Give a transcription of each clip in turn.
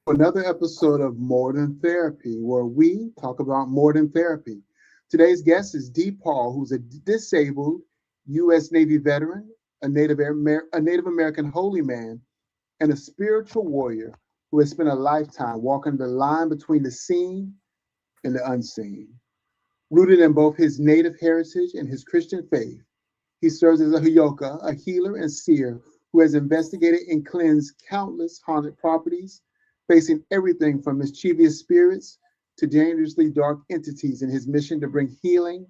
Another episode of More Than Therapy, where we talk about more than therapy. Today's guest is D. Paul, who's a disabled U.S. Navy veteran, a Native American holy man, and a spiritual warrior who has spent a lifetime walking the line between the seen and the unseen. Rooted in both his native heritage and his Christian faith, he serves as a Heyoka, a healer and seer who has investigated and cleansed countless haunted properties, facing everything from mischievous spirits to dangerously dark entities in his mission to bring healing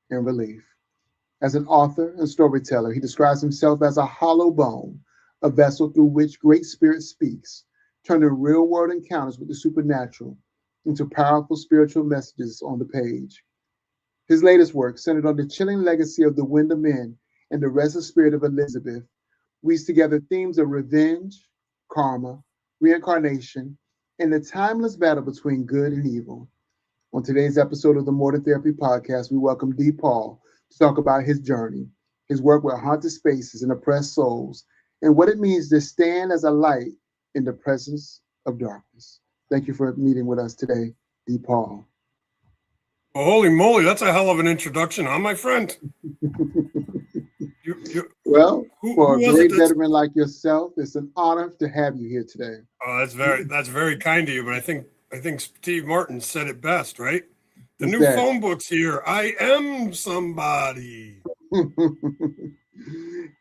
and relief. As an author and storyteller, he describes himself as a hollow bone, a vessel through which Great Spirit speaks, turning real-world encounters with the supernatural into powerful spiritual messages on the page. His latest work, centered on the chilling legacy of the WINDHAM men and the restless spirit of Elizabeth, weaves together themes of revenge, karma, reincarnation, and the timeless battle between good and evil. On today's episode of the More Than Therapy podcast, we welcome D. Paul to talk about his journey, his work with haunted spaces and oppressed souls, and what it means to stand as a light in the presence of darkness. Thank you for meeting with us today, D. Paul. Well, holy moly, that's a hell of an introduction, huh, my friend? Well, for a great veteran like yourself, it's an honor to have you here today. Oh, that's very kind of you. But I think Steve Martin said it best, right? The new phone book's here. I am somebody.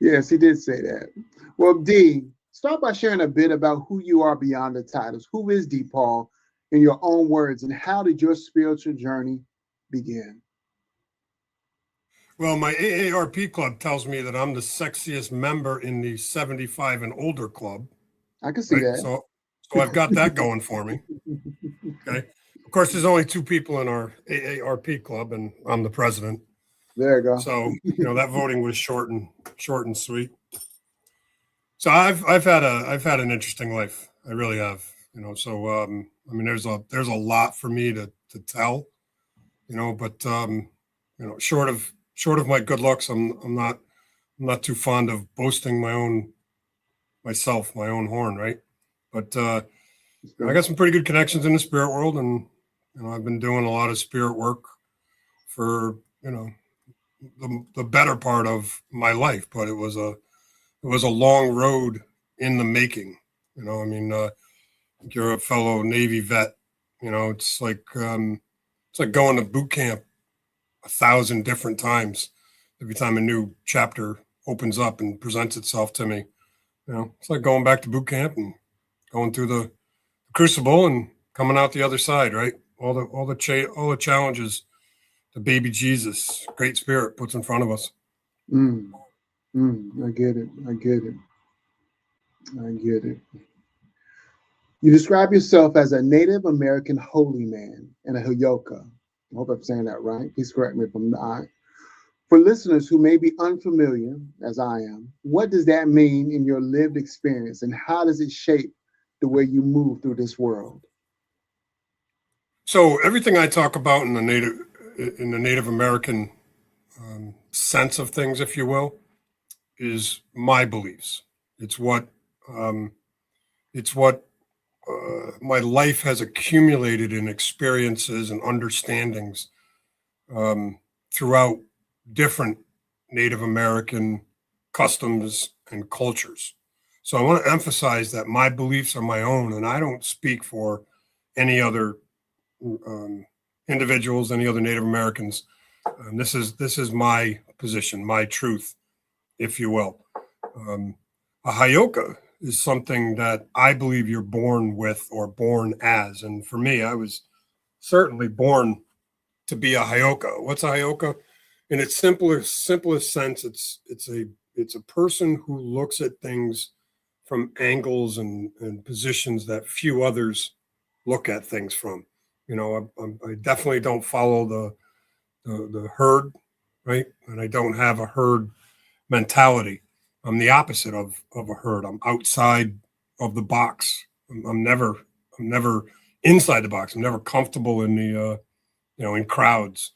Yes, he did say that. Well, D, start by sharing a bit about who you are beyond the titles. Who is D. Paul in your own words, and how did your spiritual journey begin? Well, my AARP club tells me that I'm the sexiest member in the 75 and older club. I can see that. So I've got that going for me. Okay. Of course, there's only 2 people in our AARP club, and I'm the president. There you go. So that voting was short and sweet. So I've had an interesting life. I really have. So I mean, there's a lot for me to tell. But short of my good looks, I'm not too fond of boasting my own horn, right? But I got some pretty good connections in the spirit world, and I've been doing a lot of spirit work for the better part of my life. But it was a long road in the making. I mean, you're a fellow Navy vet. It's like going to boot camp 1,000 different times every time a new chapter opens up and presents itself to me. It's like going back to boot camp and going through the crucible and coming out the other side, right? All the challenges the baby Jesus, Great Spirit, puts in front of us. I get it. You describe yourself as a Native American holy man and a Heyoka. I hope I'm saying that right. Please correct me if I'm not. For listeners who may be unfamiliar, as I am, what does that mean in your lived experience, and how does it shape the way you move through this world? So everything I talk about in the Native American sense of things, if you will, is my beliefs. It's what my life has accumulated in experiences and understandings throughout different Native American customs and cultures. So I want to emphasize that my beliefs are my own, and I don't speak for any other individuals, any other Native Americans. This is my position, my truth, if you will. A Heyoka is something that I believe you're born with or born as. And for me, I was certainly born to be a Heyoka. What's a Heyoka? In its simplest sense, it's a person who looks at things from angles and positions that few others look at things from. I definitely don't follow the herd, right? And I don't have a herd mentality. I'm the opposite of a herd. I'm outside of the box. I'm never inside the box. I'm never comfortable in the in crowds.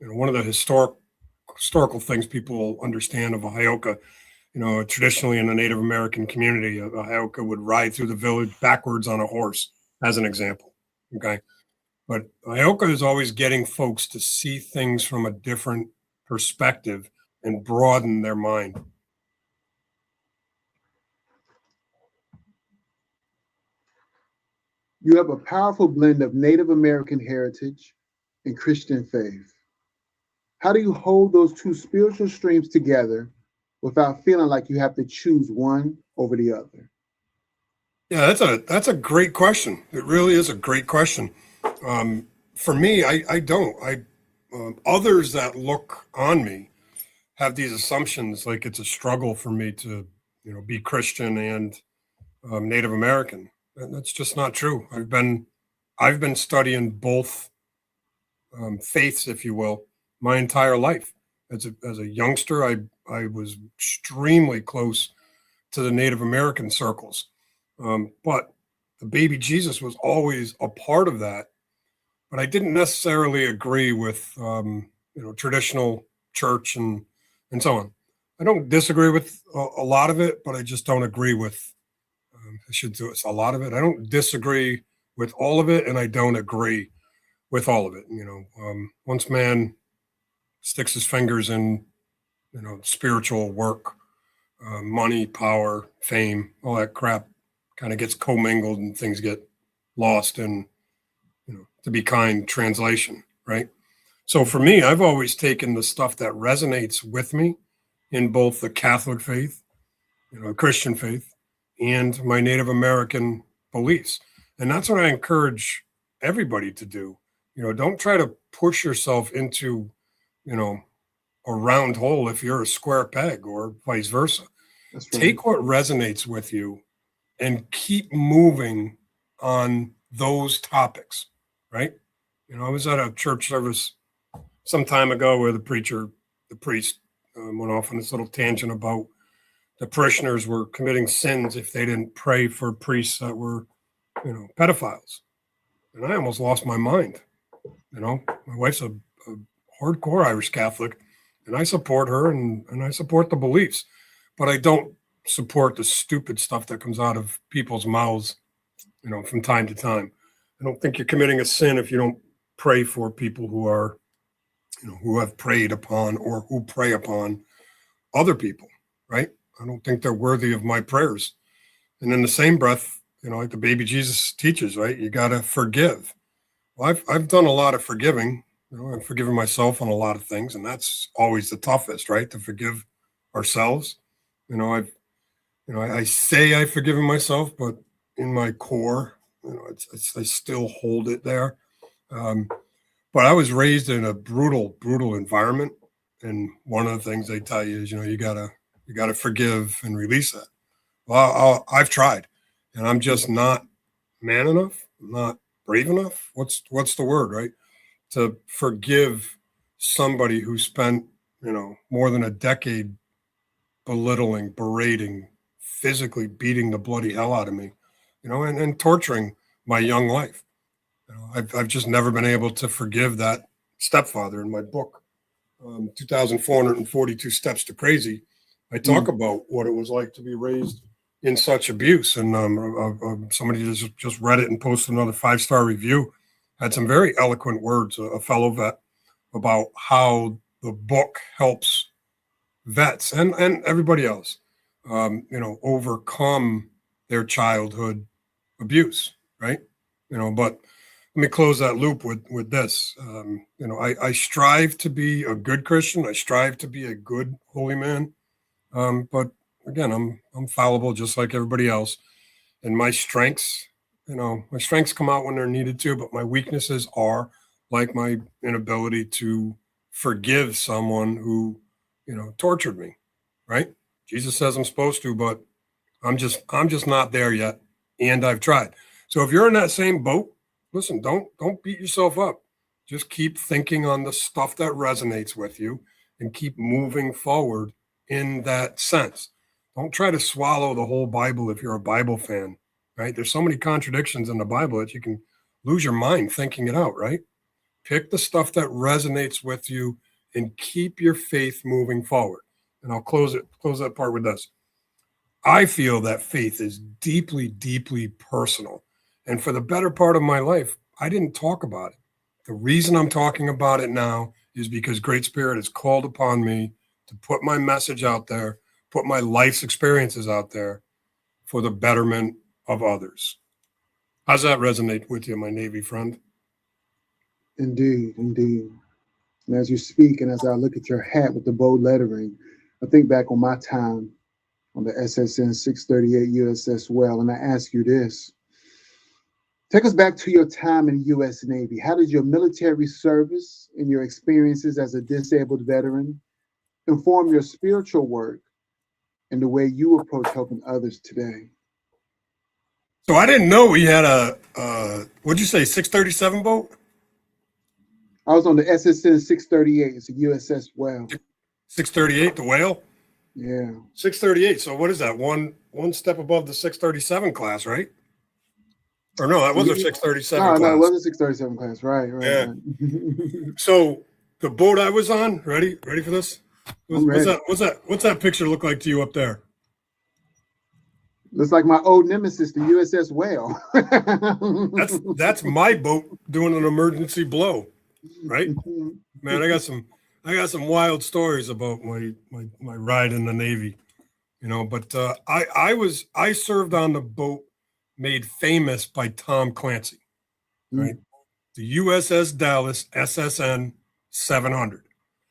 One of the historical things people will understand of a Heyoka, traditionally in the Native American community, a Heyoka would ride through the village backwards on a horse, as an example. Okay. But Heyoka is always getting folks to see things from a different perspective and broaden their mind. You have a powerful blend of Native American heritage and Christian faith. How do you hold those two spiritual streams together without feeling like you have to choose one over the other? Yeah, that's a great question. It really is a great question. For me, I don't. Others that look on me have these assumptions like it's a struggle for me to, be Christian and Native American. And that's just not true. I've been studying both faiths, if you will, my entire life. As a youngster, I was extremely close to the Native American circles, but the baby Jesus was always a part of that. But I didn't necessarily agree with traditional church and so on. I don't disagree with a lot of it, but I just don't agree with. I should do it. A lot of it. I don't disagree with all of it, and I don't agree with all of it. Once man sticks his fingers in, spiritual work, money, power, fame, all that crap kind of gets commingled and things get lost in, to be kind, translation, right? So for me, I've always taken the stuff that resonates with me in both the Catholic faith, Christian faith, and my Native American beliefs. And that's what I encourage everybody to do. Don't try to push yourself into, a round hole if you're a square peg or vice versa. That's right. Take what resonates with you and keep moving on those topics, right? I was at a church service some time ago where the priest went off on this little tangent about the parishioners were committing sins if they didn't pray for priests that were, pedophiles. And I almost lost my mind. My wife's a hardcore Irish Catholic, and I support her and I support the beliefs, but I don't support the stupid stuff that comes out of people's mouths, from time to time. I don't think you're committing a sin if you don't pray for people who are, who have preyed upon or who prey upon other people, right? I don't think they're worthy of my prayers. And in the same breath, like the baby Jesus teaches, right? You got to forgive. Well, I've done a lot of forgiving. I've forgiven myself on a lot of things, and that's always the toughest, right? To forgive ourselves. I say I've forgiven myself, but in my core, I still hold it there. But I was raised in a brutal environment, and one of the things they tell you is, you gotta forgive and release that. Well, I've tried, and I'm just not man enough. I'm not brave enough. What's the word, right? To forgive somebody who spent, more than a decade belittling, berating, physically beating the bloody hell out of me, and torturing my young life. I've just never been able to forgive that stepfather. In my book, 2,442 Steps to Crazy, I talk about what it was like to be raised in such abuse. And somebody just read it and posted another 5-star review, had some very eloquent words, a fellow vet, about how the book helps vets and everybody else, overcome their childhood abuse, right? But let me close that loop with this. I strive to be a good Christian. I strive to be a good holy man. But again, I'm fallible just like everybody else. And my strengths come out when they're needed to, but my weaknesses are like my inability to forgive someone who, tortured me, right? Jesus says I'm supposed to, but I'm just not there yet. And I've tried. So if you're in that same boat, listen, don't beat yourself up. Just keep thinking on the stuff that resonates with you and keep moving forward in that sense. Don't try to swallow the whole Bible if you're a Bible fan, right? There's so many contradictions in the Bible that you can lose your mind thinking it out, right? Pick the stuff that resonates with you and keep your faith moving forward. And I'll close that part with this. I feel that faith is deeply, deeply personal. And for the better part of my life, I didn't talk about it. The reason I'm talking about it now is because Great Spirit has called upon me to put my message out there, put my life's experiences out there for the betterment of others. How's that resonate with you, my Navy friend? Indeed, indeed. And as you speak, and as I look at your hat with the bold lettering, I think back on my time on the SSN 638 USS Well, and I ask you this. Take us back to your time in the U.S. Navy. How did your military service and your experiences as a disabled veteran inform your spiritual work and the way you approach helping others today? So I didn't know we had what'd you say, 637 boat? I was on the SSN 638. It's a USS Well. 638, the Whale? Yeah. 638. So what is that? One step above the 637 class, right? Or no, that was a 637 class. No, it was a 637 class. Right. Yeah. Right. So the boat I was on, ready for this? What's that picture look like to you up there? Looks like my old nemesis, the USS Whale. That's my boat doing an emergency blow, right? Man, I got some wild stories about my ride in the Navy, But I served on the boat made famous by Tom Clancy, right? The USS Dallas SSN 700,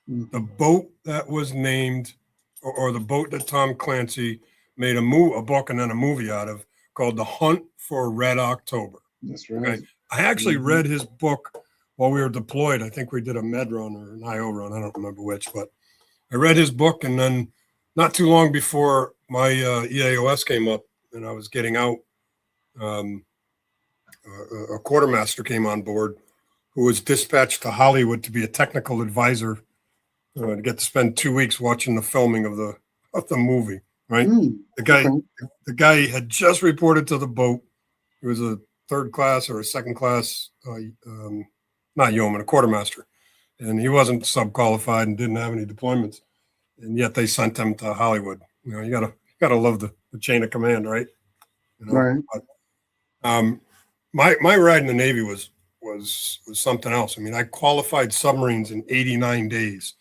the boat that was named, or the boat that Tom Clancy made a book and then a movie out of, called The Hunt for Red October. That's right. Okay? I actually read his book while we were deployed. I think we did a med run or an IO run. I don't remember which, but I read his book, and then not too long before my EAOS came up and I was getting out, a quartermaster came on board who was dispatched to Hollywood to be a technical advisor to get to spend 2 weeks watching the filming of the movie. Right, the guy had just reported to the boat. He was a third class or a second class, not yeoman, a quartermaster, and he wasn't sub-qualified and didn't have any deployments, and yet they sent him to Hollywood. You gotta love the chain of command, right? Right. But, my ride in the Navy was something else. I mean, I qualified submarines in 89 days.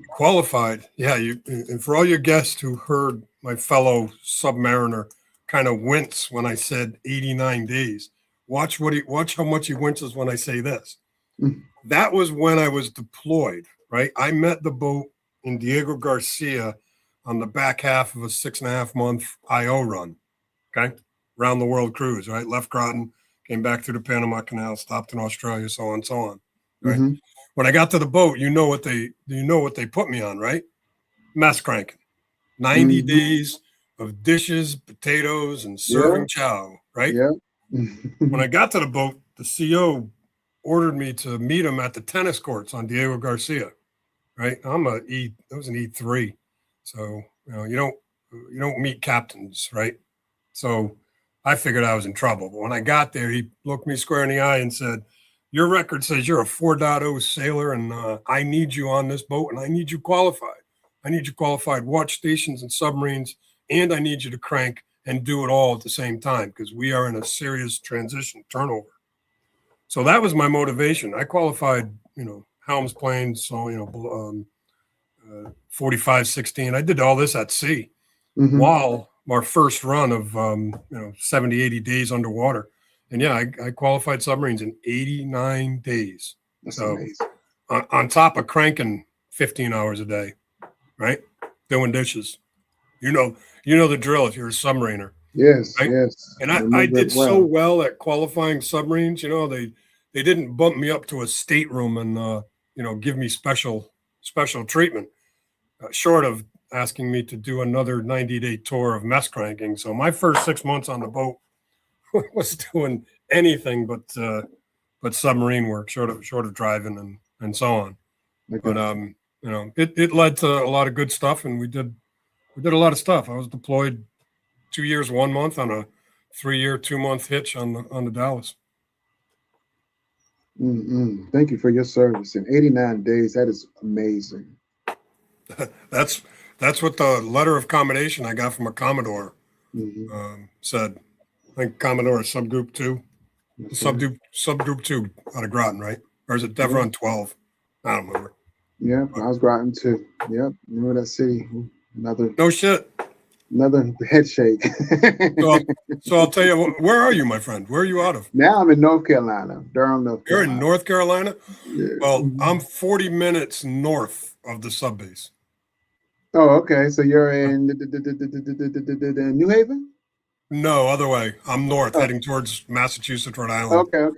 Qualified, yeah. And for all your guests who heard my fellow submariner kind of wince when I said 89 days, watch how much he winces when I say this. That was when I was deployed, right? I met the boat in Diego Garcia on the back half of a 6.5-month IO run, okay, around the world cruise, right? Left Groton, came back through the Panama Canal, stopped in Australia, so on, right? When I got to the boat, you know what they put me on, right? Mess cranking. 90 days of dishes, potatoes, and serving chow, right? Yeah. When I got to the boat, the CO ordered me to meet him at the tennis courts on Diego Garcia, right? I was an E3. So, you don't meet captains, right? So I figured I was in trouble. But when I got there, he looked me square in the eye and said, "Your record says you're a 4.0 sailor, and I need you on this boat, and I need you qualified. I need you qualified watch stations and submarines, and I need you to crank and do it all at the same time because we are in a serious transition turnover." So that was my motivation. I qualified, helms planes, so 45-16. I did all this at sea while our first run of 70, 80 days underwater. And yeah, I qualified submarines in 89 days. That's so amazing. On top of cranking 15 hours a day, right? Doing dishes. You know the drill if you're a submariner. Yes, right? yes. And I did so well at qualifying submarines. They didn't bump me up to a stateroom and give me special treatment, short of asking me to do another 90-day tour of mess cranking. So my first 6 months on the boat was doing anything but submarine work, short of driving and so on. Okay. But it led to a lot of good stuff, and we did a lot of stuff. I was deployed 2 years, 1 month on a 3-year, 2-month hitch on the Dallas. Thank you for your service in 89 days. That is amazing. That's what the letter of commendation I got from a Commodore said. I think Commodore subgroup 2, subgroup 2 out of Groton, right? Or is it Devron 12? I don't remember. Yeah, I was Groton too. Yep, remember that city? Another no shit. Another head shake. So I'll tell you, where are you, my friend? Where are you out of? Now I'm in North Carolina, Durham, North Carolina. You're in North Carolina? Yeah. Well, I'm 40 minutes north of the sub base. Oh, okay. So you're in New Haven? No, other way. I'm north, heading towards Massachusetts, Rhode Island. Okay.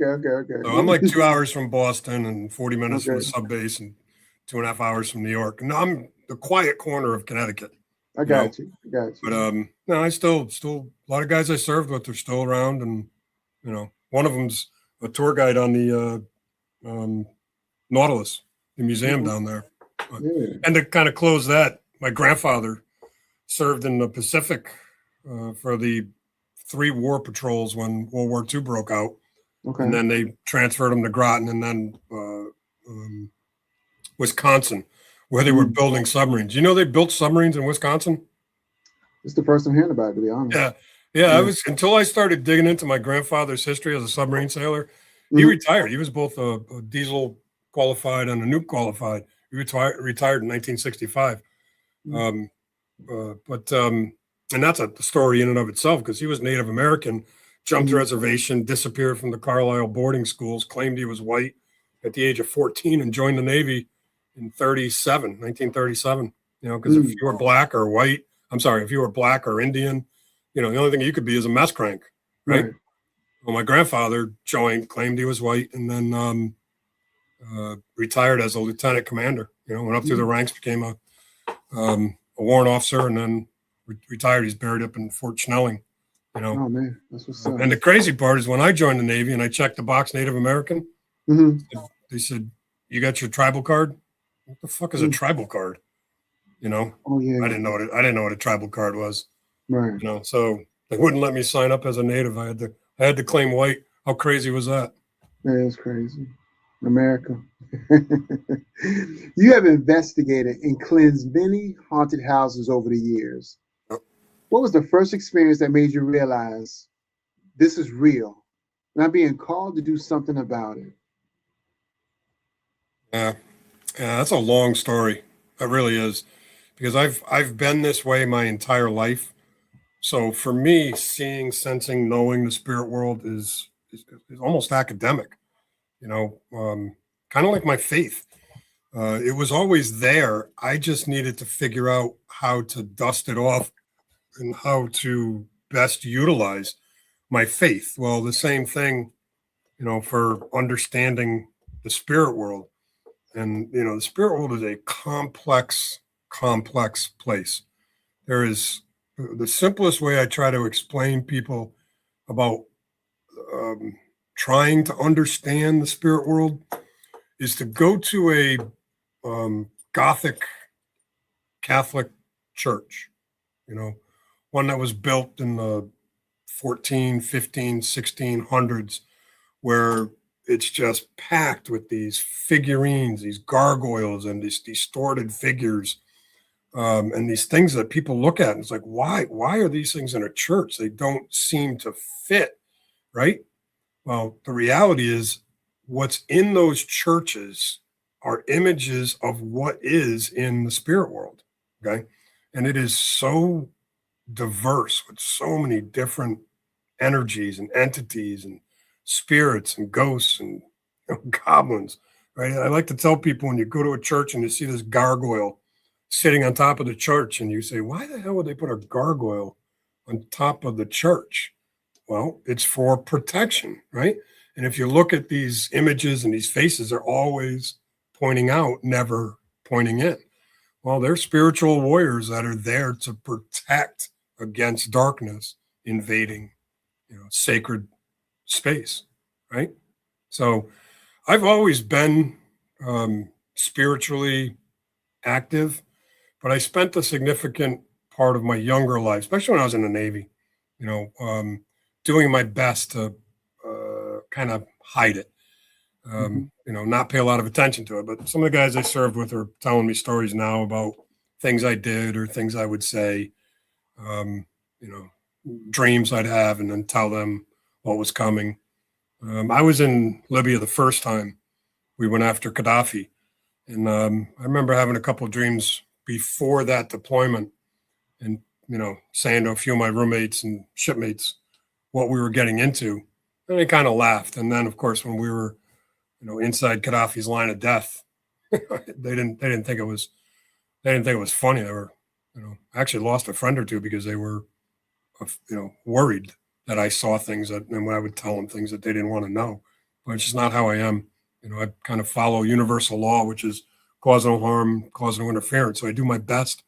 So I'm like 2 hours from Boston and 40 minutes from the sub base and 2.5 hours from New York. And I'm the quiet corner of Connecticut. I got you. But no, I still a lot of guys I served with are still around, and one of them's a tour guide on the Nautilus, the museum down there. Yeah. And to kind of close that, my grandfather served in the Pacific for the 3 war patrols when World War II broke out. Okay. And then they transferred him to Groton and then Wisconsin, where they were building submarines. You know they built submarines in Wisconsin? It's the first I'm hearing about it, to be honest. Yeah. I was until I started digging into my grandfather's history as a submarine sailor. He retired. He was both a diesel qualified and a nuke qualified. He retired in 1965. And that's a story in and of itself, because he was Native American, jumped the reservation, disappeared from the Carlisle boarding schools, claimed he was white at the age of 14, and joined the Navy in 1937. Because if you were black or white, if you were black or Indian, the only thing you could be is a mess crank, right? Well, my grandfather joined, claimed he was white, and then retired as a lieutenant commander. Went up through the ranks, became a warrant officer, and then retired. He's buried up in Fort Snelling. Oh man, that's what's up. And the crazy part is when I joined the Navy and I checked the box Native American, they said, "You got your tribal card?" What the fuck is a tribal card? Oh yeah. I didn't know what a tribal card was. Right. So they wouldn't let me sign up as a Native. I had to claim white. How crazy was that? That is crazy. America. You have investigated and cleansed many haunted houses over the years. Yep. What was the first experience that made you realize this is real, and I'm being called to do something about it? Yeah, that's a long story. It really is, because I've been this way my entire life. So for me, seeing, sensing, knowing the spirit world is almost academic. Kind of like my faith. It was always there. I just needed to figure out how to dust it off and how to best utilize my faith. Well, the same thing, for understanding the spirit world. And, the spirit world is a complex place. There is the simplest way I try to explain people about trying to understand the spirit world is to go to a Gothic Catholic church, one that was built in the 14, 15, 1600s, where it's just packed with these figurines, these gargoyles, and these distorted figures, and these things that people look at. And it's like, why are these things in a church? They don't seem to fit, right? Well, the reality is what's in those churches are images of what is in the spirit world, okay? And it is so diverse with so many different energies and entities and spirits and ghosts and goblins, right? I like to tell people, when you go to a church and you see this gargoyle sitting on top of the church, and you say, why the hell would they put a gargoyle on top of the church? Well, it's for protection, right? And if you look at these images and these faces, they're always pointing out, never pointing in. Well, they're spiritual warriors that are there to protect against darkness invading, sacred space, right? So I've always been spiritually active, but I spent a significant part of my younger life, especially when I was in the Navy, doing my best to kind of hide it, not pay a lot of attention to it. But some of the guys I served with are telling me stories now about things I did or things I would say, um, you know, dreams I'd have and then tell them what was coming. I was in Libya the first time we went after Gaddafi. And I remember having a couple of dreams before that deployment and, saying to a few of my roommates and shipmates what we were getting into. And they kind of laughed. And then, of course, when we were, inside Gaddafi's line of death, they didn't think it was funny. They were, I actually lost a friend or two because they were, worried that I saw things and when I would tell them things that they didn't want to know. But it's just not how I am. I kind of follow universal law, which is cause no harm, cause no interference. So I do my best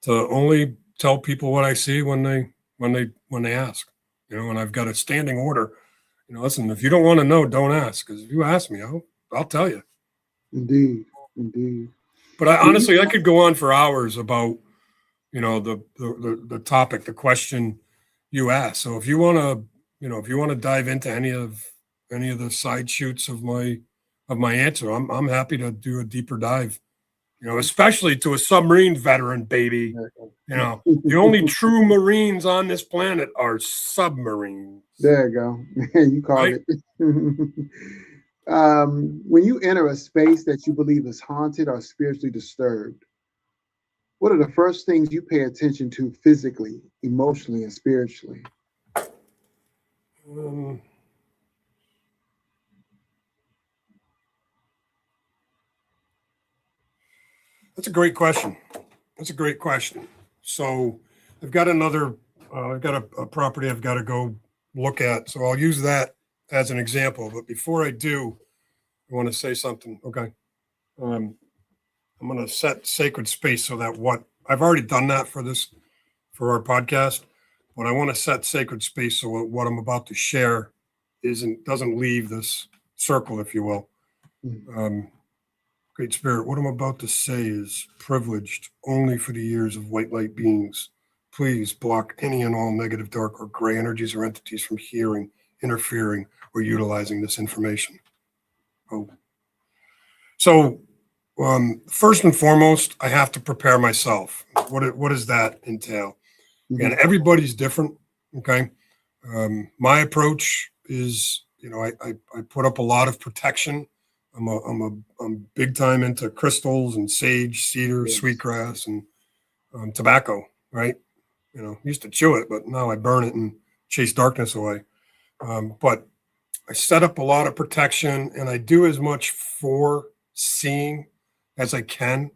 to only tell people what I see when they ask. And I've got a standing order. Listen, if you don't want to know, don't ask. Because if you ask me, I'll tell you. Indeed. But honestly, I could go on for hours about the topic, the question you asked. So if you want to dive into any of the side shoots of my answer, I'm happy to do a deeper dive. Especially to a submarine veteran, baby. The only true Marines on this planet are submarines. There you go. You called it. When you enter a space that you believe is haunted or spiritually disturbed, what are the first things you pay attention to physically, emotionally, and spiritually? That's a great question. So I've got a property I've got to go look at. So I'll use that as an example. But before I do, I want to say something. Okay. I'm going to set sacred space so that I've already done that for our podcast, but I want to set sacred space so what I'm about to share doesn't leave this circle, if you will. Great Spirit, what I'm about to say is privileged only for the ears of white light beings. Please block any and all negative, dark, or gray energies or entities from hearing, interfering, or utilizing this information. So, first and foremost, I have to prepare myself. What does that entail? And everybody's different. Okay. My approach is, I put up a lot of protection. I'm big time into crystals and sage, cedar, sweetgrass, and tobacco. Right. Used to chew it, but now I burn it and chase darkness away. But I set up a lot of protection and I do as much for seeing as I can.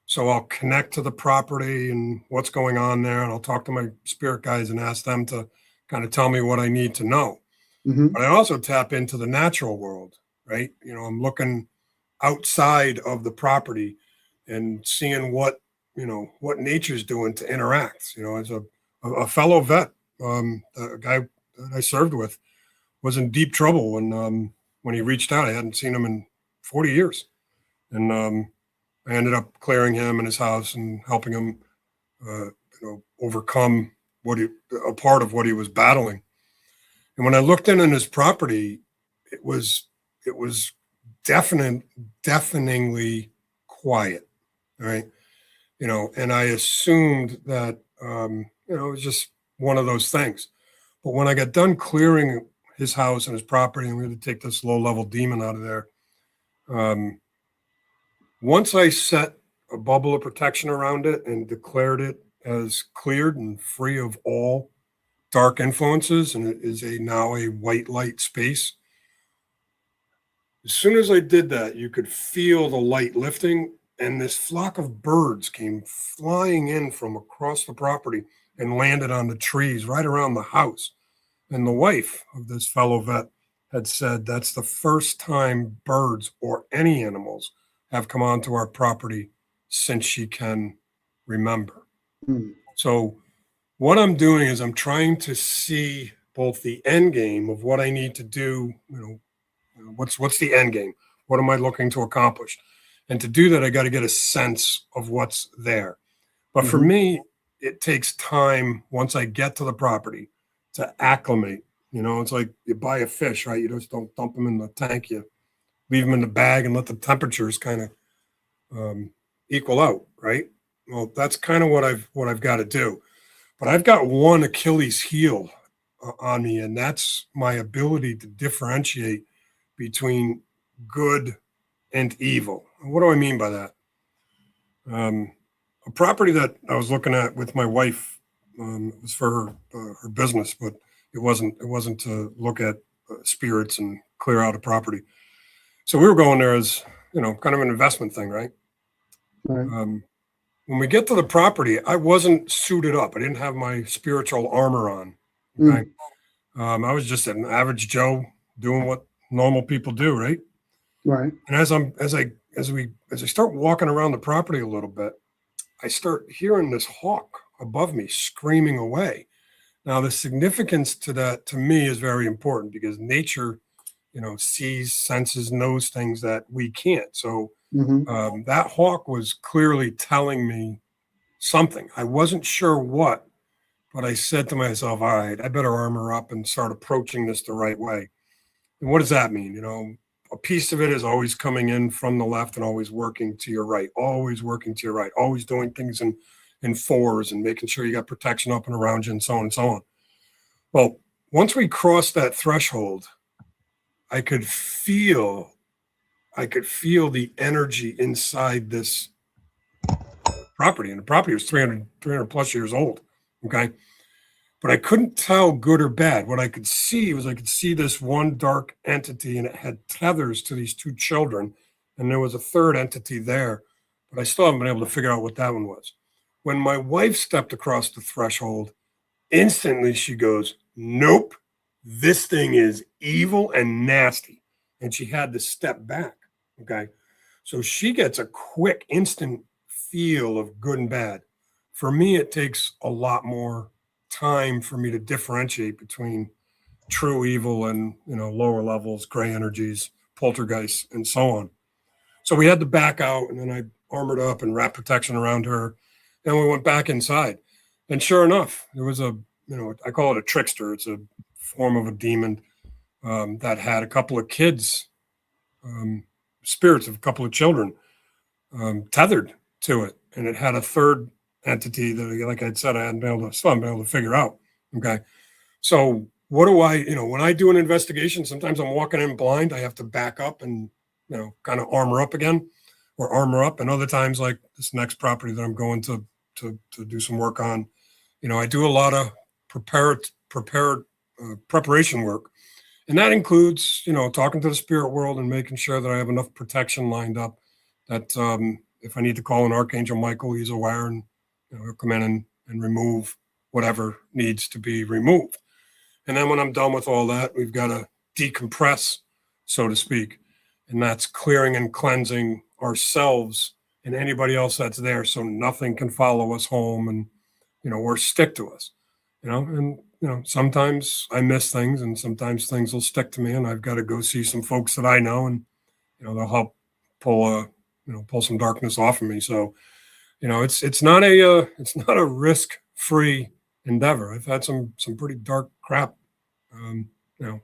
So I'll connect to the property and what's going on there. And I'll talk to my spirit guides and ask them to kind of tell me what I need to know. But I also tap into the natural world, right? I'm looking outside of the property and seeing what nature's doing to interact. As a fellow vet, a guy that I served with was in deep trouble when he reached out. I hadn't seen him in 40 years. And I ended up clearing him and his house and helping him, overcome a part of what he was battling. And when I looked in on his property, it was deafeningly quiet, right? And I assumed that, it was just one of those things. But when I got done clearing his house and his property, and we had to take this low-level demon out of there, once I set a bubble of protection around it and declared it as cleared and free of all dark influences, and it is now a white light space. As soon as I did that, you could feel the light lifting, and this flock of birds came flying in from across the property and landed on the trees right around the house. And the wife of this fellow vet had said that's the first time birds or any animals have come onto our property since she can remember. So what I'm doing is I'm trying to see both the end game of what I need to do, what's the end game? What am I looking to accomplish? And to do that, I got to get a sense of what's there. But for me, it takes time once I get to the property to acclimate. It's like you buy a fish, right? You just don't dump them in the tank. You leave them in the bag and let the temperatures kind of equal out, right? Well, that's kind of what I've got to do. But I've got one Achilles heel on me, and that's my ability to differentiate between good and evil. What do I mean by that? A property that I was looking at with my wife, it was for her business, but it wasn't to look at spirits and clear out a property. So we were going there as kind of an investment thing, right? Right. When we get to the property, I wasn't suited up. I didn't have my spiritual armor on. Okay. I was just an average Joe doing what normal people do, right? Right. And as I start walking around the property a little bit, I start hearing this hawk above me screaming away. Now, the significance to that to me is very important because nature, sees, senses, knows things that we can't. So that hawk was clearly telling me something. I wasn't sure what, but I said to myself, all right, I better armor up and start approaching this the right way. And what does that mean? A piece of it is always coming in from the left and always working to your right, always working to your right, always doing things in fours and making sure you got protection up and around you and so on and so on. Well, once we crossed that threshold, I could feel the energy inside this property. And the property was 300 plus years old. Okay. But I couldn't tell good or bad. What I could see was this one dark entity, and it had tethers to these two children. And there was a third entity there, but I still haven't been able to figure out what that one was. When my wife stepped across the threshold, instantly she goes, nope, this thing is evil and nasty. And she had to step back. Okay. So she gets a quick, instant feel of good and bad. For me, it takes a lot more time for me to differentiate between true evil and lower levels, gray energies, poltergeists, and so on. So we had to back out, and then I armored up and wrapped protection around her. Then we went back inside, and sure enough, there was I call it a trickster. It's a form of a demon that had a couple of kids, spirits of a couple of children tethered to it, and it had a third entity that, like I said, I hadn't been able to figure out. Okay. So what do I, when I do an investigation, sometimes I'm walking in blind. I have to back up and, kind of armor up again or armor up. And other times, like this next property that I'm going to do some work on, I do a lot of preparation work. And that includes, talking to the spirit world and making sure that I have enough protection lined up that if I need to call an Archangel Michael, he's aware and he'll come in and remove whatever needs to be removed. And then when I'm done with all that, we've got to decompress, so to speak. And that's clearing and cleansing ourselves and anybody else that's there so nothing can follow us home and, or stick to us, and, sometimes I miss things and sometimes things will stick to me and I've got to go see some folks that I know and, they'll help pull some darkness off of me. So, it's not a risk-free endeavor. I've had some pretty dark crap,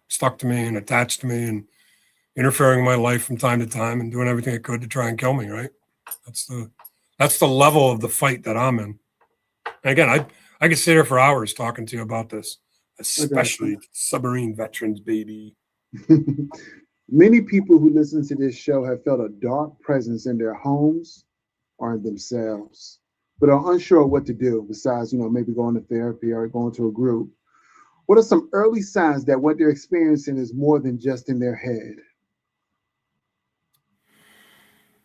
stuck to me and attached to me and interfering in my life from time to time and doing everything it could to try and kill me. Right. That's the level of the fight that I'm in. And again, I could sit here for hours talking to you about this, especially submarine veterans, baby. Many people who listen to this show have felt a dark presence in their homes or in themselves, but are unsure what to do besides, maybe going to therapy or going to a group. What are some early signs that what they're experiencing is more than just in their head?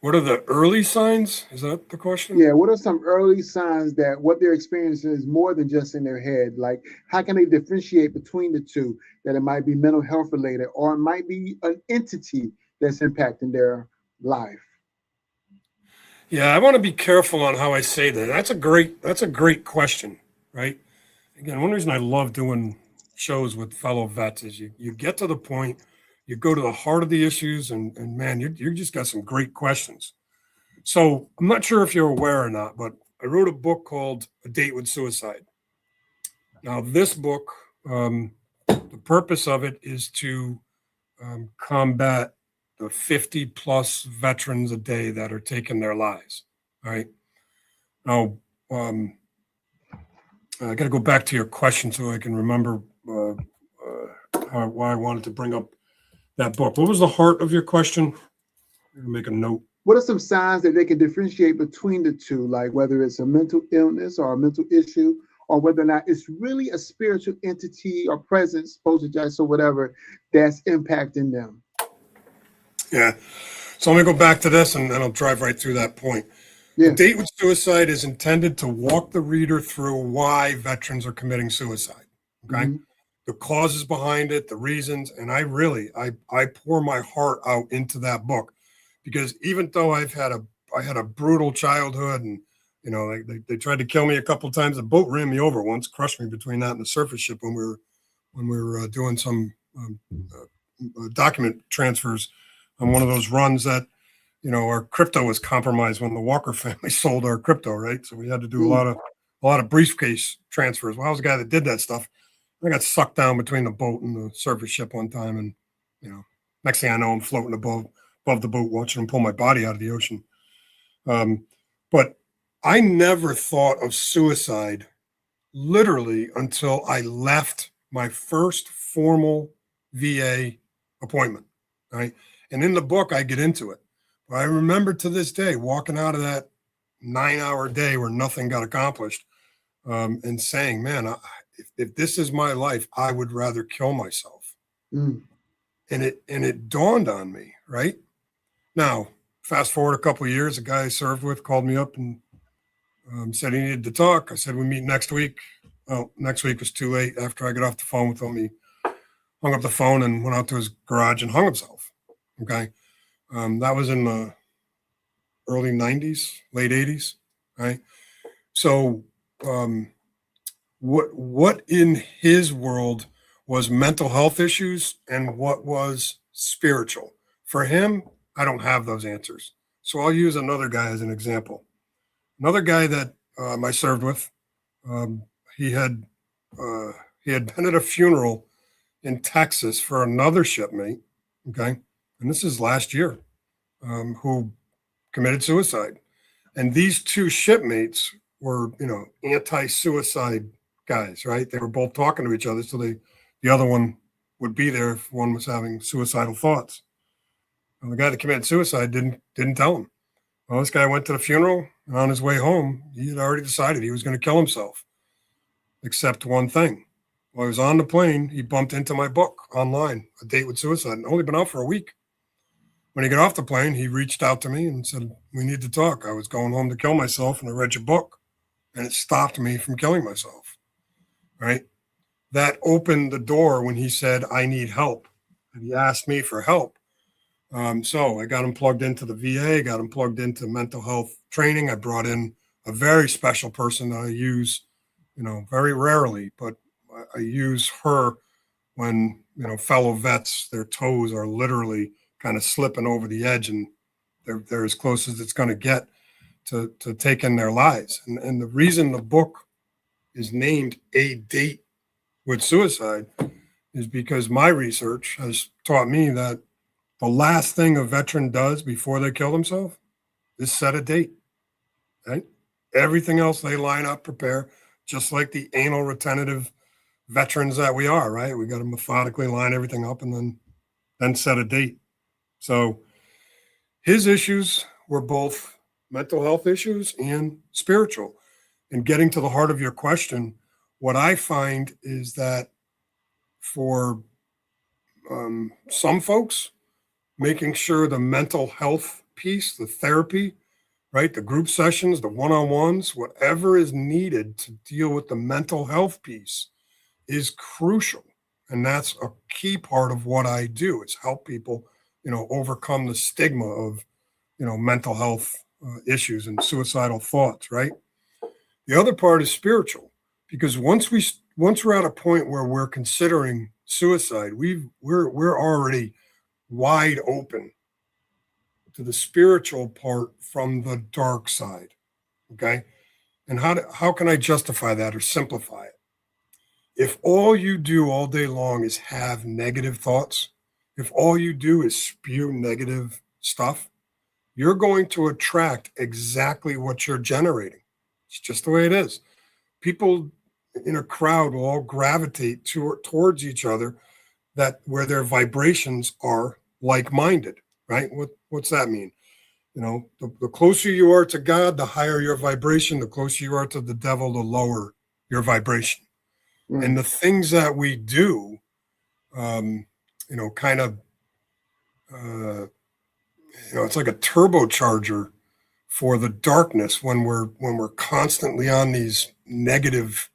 What are the early signs? Is that the question? Yeah, what are some early signs that what they're experiencing is more than just in their head? Like, how can they differentiate between the two, that it might be mental health related or it might be an entity that's impacting their life? Yeah, I want to be careful on how I say that. That's a great question, right? Again, one reason I love doing shows with fellow vets is you get to the point, you go to the heart of the issues, and man, you just got some great questions. So I'm not sure if you're aware or not, but I wrote a book called A Date with Suicide. Now, this book, the purpose of it is to combat the 50 plus veterans a day that are taking their lives. All right. Now, I got to go back to your question so I can remember why I wanted to bring up that book. What was the heart of your question? I'm going to make a note. What are some signs that they can differentiate between the two, like whether it's a mental illness or a mental issue, or whether or not it's really a spiritual entity or presence, poltergeist or whatever, that's impacting them? Yeah. So let me go back to this and then I'll drive right through that point. Yeah. A Date with Suicide is intended to walk the reader through why veterans are committing suicide. Okay. Mm-hmm. The causes behind it, the reasons, and I pour my heart out into that book, because even though I had a brutal childhood, and you know they tried to kill me a couple of times. The boat ran me over once, crushed me between that and the surface ship when we were doing some document transfers on one of those runs that, you know, our crypto was compromised when the Walker family sold our crypto, right? So we had to do a lot of briefcase transfers. Well, I was the guy that did that stuff. I got sucked down between the boat and the surface ship one time, and you know, next thing I know, I'm floating above the boat, watching them pull my body out of the ocean. But I never thought of suicide literally until I left my first formal VA appointment, right? And in the book, I get into it. But I remember to this day walking out of that 9-hour day where nothing got accomplished, and saying, man, if this is my life, I would rather kill myself. And it dawned on me, right? Now, fast forward a couple of years, a guy I served with called me up and said he needed to talk. I said, we meet next week. Well, next week was too late. After I got off the phone with him, he hung up the phone and went out to his garage and hung himself. Okay. That was in the early 90s, late 80s, right? So what in his world was mental health issues and what was spiritual? For him, I don't have those answers. So I'll use another guy as an example. Another guy that I served with, he had been at a funeral in Texas for another shipmate, okay? And this is last year, who committed suicide. And these two shipmates were, you know, anti-suicide guys, right? They were both talking to each other, so the other one would be there if one was having suicidal thoughts. And the guy that committed suicide didn't tell him. Well, this guy went to the funeral, and on his way home, he had already decided he was going to kill himself, except one thing. While he was on the plane, he bumped into my book online, A Date with Suicide. I'd only been out for a week. When he got off the plane, he reached out to me and said, we need to talk. I was going home to kill myself, and I read your book, and it stopped me from killing myself, right? That opened the door when he said, I need help. And he asked me for help. So I got him plugged into the VA, got him plugged into mental health training. I brought in a very special person that I use, you know, very rarely, but I use her when, you know, fellow vets, their toes are literally kind of slipping over the edge, and they're as close as it's going to get to taking their lives. And the reason the book is named A Date with Suicide is because my research has taught me that the last thing a veteran does before they kill themselves is set a date, right? Everything else they line up, prepare, just like the anal retentive veterans that we are, right? We got to methodically line everything up and then set a date. So his issues were both mental health issues and spiritual. And getting to the heart of your question, what I find is that for some folks, making sure the mental health piece, the therapy, right, the group sessions, the one-on-ones, whatever is needed to deal with the mental health piece is crucial. And that's a key part of what I do. It's help people, you know, overcome the stigma of, you know, mental health issues and suicidal thoughts, right? The other part is spiritual, because once once we're at a point where we're considering suicide, we're already wide open to the spiritual part from the dark side. Okay. And how can I justify that or simplify it? If all you do all day long is have negative thoughts, if all you do is spew negative stuff, you're going to attract exactly what you're generating. It's just the way it is. People in a crowd will all gravitate towards each other that where their vibrations are like-minded, right? What's that mean? The closer you are to God, the higher your vibration. The closer you are to the devil, the lower your vibration. Right. And the things that we do, kind of, it's like a turbocharger for the darkness when we're constantly on these negative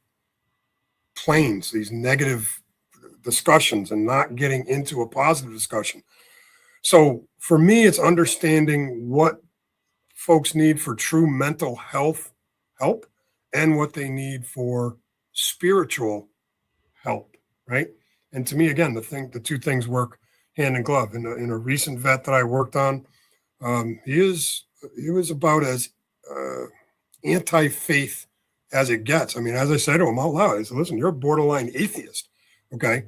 planes, these negative discussions, and not getting into a positive discussion. So for me, it's understanding what folks need for true mental health help and what they need for spiritual help, right? And to me, again, the two things work hand in glove. In a recent vet that I worked on, he was about as anti-faith as it gets. I mean, as I said to him out loud, I said, listen, you're a borderline atheist, okay?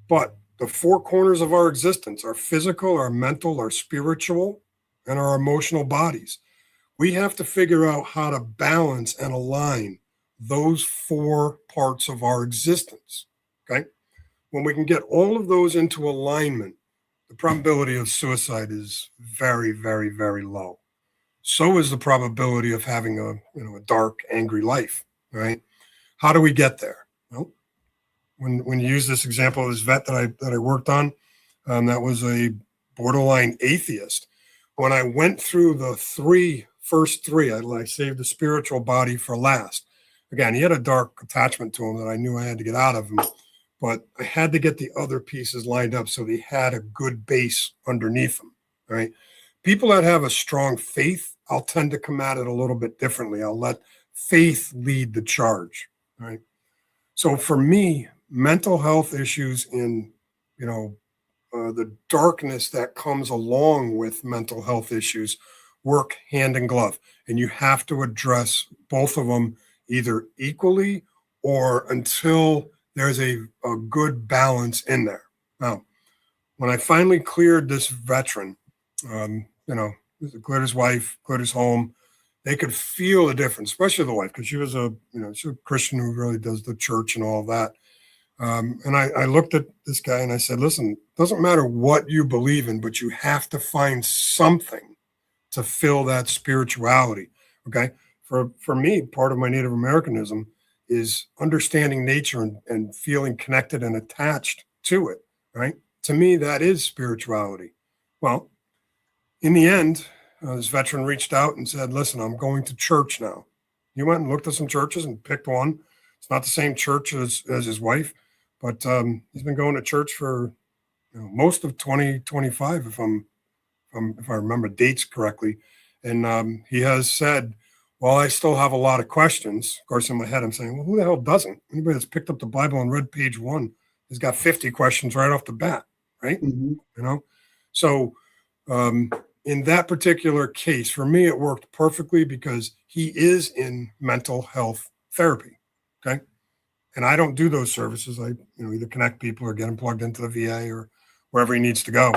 But the four corners of our existence, our physical, our mental, our spiritual, and our emotional bodies, we have to figure out how to balance and align those four parts of our existence, okay? When we can get all of those into alignment, the probability of suicide is very, very, very low. So is the probability of having a dark, angry life, right? How do we get there? Well, when you use this example of this vet that I worked on, that was a borderline atheist. When I went through the first three, I saved the spiritual body for last. Again, he had a dark attachment to him that I knew I had to get out of him, but I had to get the other pieces lined up so he had a good base underneath him, right? People that have a strong faith, I'll tend to come at it a little bit differently. I'll let faith lead the charge, right? So for me, mental health issues in, the darkness that comes along with mental health issues work hand in glove. And you have to address both of them either equally or until there's a good balance in there. Now, when I finally cleared this veteran, cleared his wife, cleared his home, they could feel the difference, especially the wife, because she was she's a Christian who really does the church and all of that. And I looked at this guy and I said, listen, it doesn't matter what you believe in, but you have to find something to fill that spirituality. Okay. For me, part of my Native Americanism is understanding nature and feeling connected and attached to it. Right. To me, that is spirituality. Well, in the end, this veteran reached out and said, listen, I'm going to church now. He went and looked at some churches and picked one. It's not the same church as his wife, but he's been going to church for most of 2025, if I remember dates correctly. And he has said, well, I still have a lot of questions. Of course, in my head, I'm saying, well, who the hell doesn't? Anybody that's picked up the Bible and read page 1 has got 50 questions right off the bat, right? Mm-hmm. So in that particular case, for me, it worked perfectly because he is in mental health therapy. Okay. And I don't do those services. I either connect people or get him plugged into the VA or wherever he needs to go.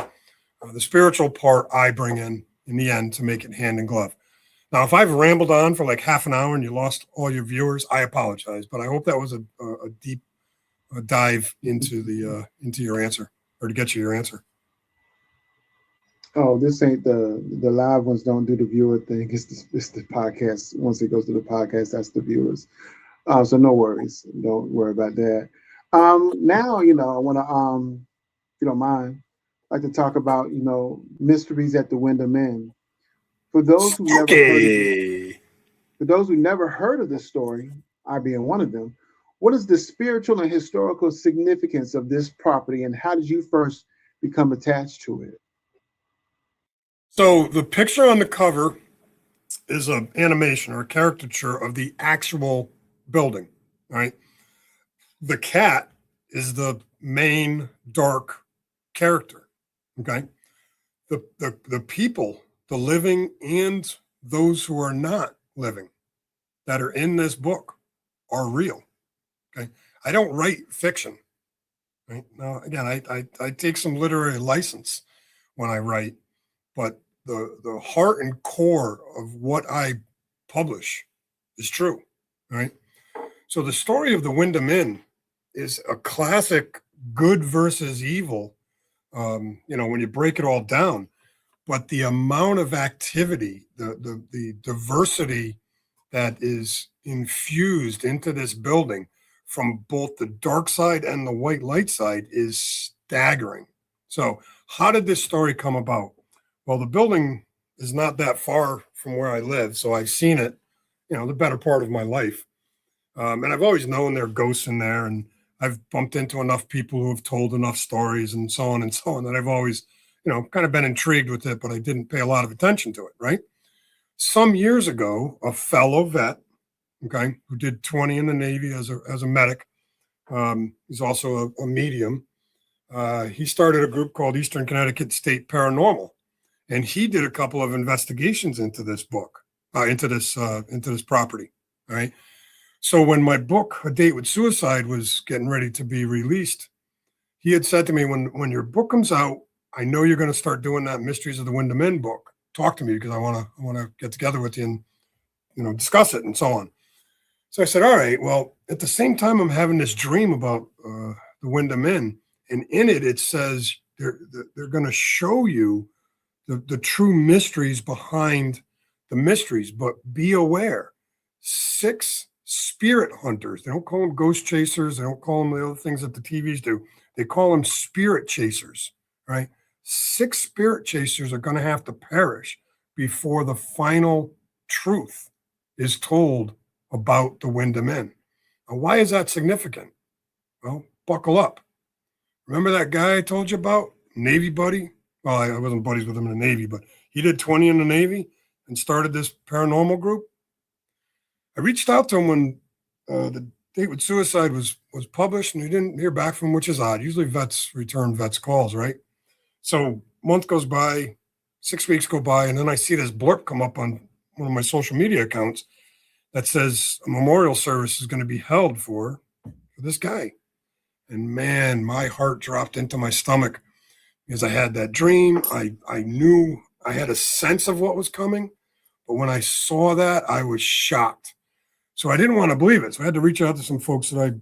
The spiritual part I bring in the end to make it hand in glove. Now, if I've rambled on for like half an hour and you lost all your viewers, I apologize. But I hope that was a deep dive into your answer, or to get you your answer. Oh, this ain't the live ones. Don't do the viewer thing. It's the podcast. Once it goes to the podcast, that's the viewers. So no worries. Don't worry about that. Now I want to if you don't mind, like to talk about mysteries at the WINDHAM Inn. For those who never heard of it, Okay. for those who never heard of this story, I being one of them, what is the spiritual and historical significance of this property, and how did you first become attached to it? So the picture on the cover is an animation or a caricature of the actual building, right? the cat is the main dark character. Okay. The people, the living and those who are not living that are in this book are real. Okay. I don't write fiction. Right now, again, I take some literary license when I write, but the heart and core of what I publish is true. Right. So the story of the Wyndham Inn is a classic good versus evil. When you break it all down, but the amount of activity, the diversity that is infused into this building from both the dark side and the white light side is staggering. So, how did this story come about? Well, the building is not that far from where I live, so I've seen it, the better part of my life. And I've always known there are ghosts in there, and I've bumped into enough people who have told enough stories and so on that I've always, kind of been intrigued with it, but I didn't pay a lot of attention to it, right? Some years ago, a fellow vet, okay, who did 20 in the Navy as a medic, he's also a medium. He started a group called Eastern Connecticut State Paranormal, and he did a couple of investigations into this book, into this property, right? So when my book, A Date with Suicide, was getting ready to be released, he had said to me, when your book comes out, I know you're going to start doing that Mysteries of the Wyndham Inn book. Talk to me because I want to get together with you and discuss it and so on. So I said, all right. Well, at the same time, I'm having this dream about the Wyndham Inn, and in it says they're going to show you the true mysteries behind the mysteries, but be aware, 6 spirit hunters. They don't call them ghost chasers. They don't call them the other things that the TVs do. They call them spirit chasers, right? 6 spirit chasers are going to have to perish before the final truth is told about the Wyndham Inn. Now, why is that significant? Well, buckle up. Remember that guy I told you about? Navy buddy? Well, I wasn't buddies with him in the Navy, but he did 20 in the Navy and started this paranormal group. I reached out to him when the Date with Suicide was published, and he didn't hear back from him, which is odd. Usually vets return vets' calls, right? So a month goes by, 6 weeks go by, and then I see this blurb come up on one of my social media accounts that says a memorial service is going to be held for this guy. And man, my heart dropped into my stomach because I had that dream. I knew I had a sense of what was coming, but when I saw that, I was shocked. So I didn't want to believe it. So I had to reach out to some folks that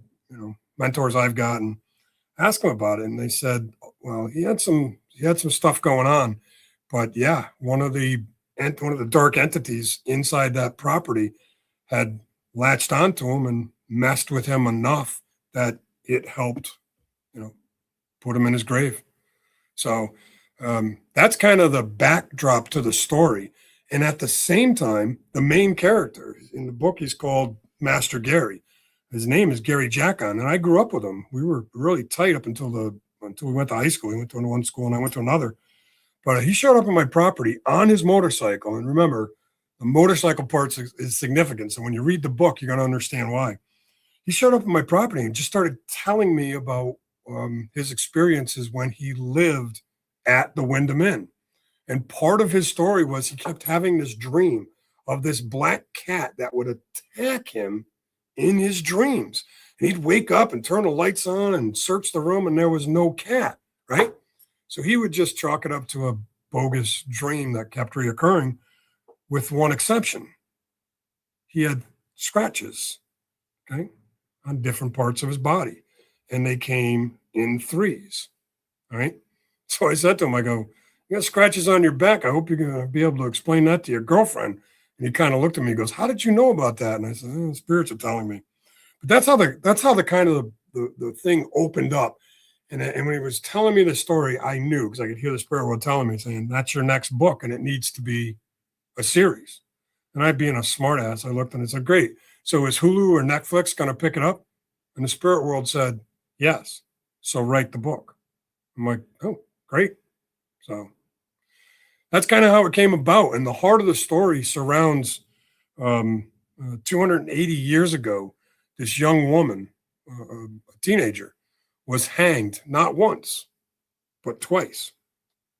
mentors I've got and ask them about it. And they said, well, he had some stuff going on, but yeah, one of the dark entities inside that property had latched onto him and messed with him enough that it helped, put him in his grave. So that's kind of the backdrop to the story. And at the same time, the main character in the book, he's called Master Gary. His name is Gary Jackon, and I grew up with him. We were really tight up until we went to high school. He went to one school, and I went to another. But he showed up on my property on his motorcycle. And remember, the motorcycle part is significant. So when you read the book, you're going to understand why. He showed up on my property and just started telling me about his experiences when he lived at the Wyndham Inn. And part of his story was he kept having this dream of this black cat that would attack him in his dreams. And he'd wake up and turn the lights on and search the room, and there was no cat, right? So he would just chalk it up to a bogus dream that kept reoccurring, with one exception. He had scratches, okay, on different parts of his body, and they came in 3s, all right? So I said to him, I go, you got scratches on your back. I hope you're going to be able to explain that to your girlfriend. And he kind of looked at me and goes, how did you know about that? And I said, spirits are telling me. But that's how the kind of the thing opened up. And when he was telling me the story, I knew, because I could hear the spirit world telling me, saying, that's your next book, and it needs to be a series. And I, being a smartass, I looked and I said, great. So is Hulu or Netflix going to pick it up? And the spirit world said, yes. So write the book. I'm like, oh, great. So that's kind of how it came about. And the heart of the story surrounds 280 years ago, this young woman, a teenager, was hanged not once, but twice.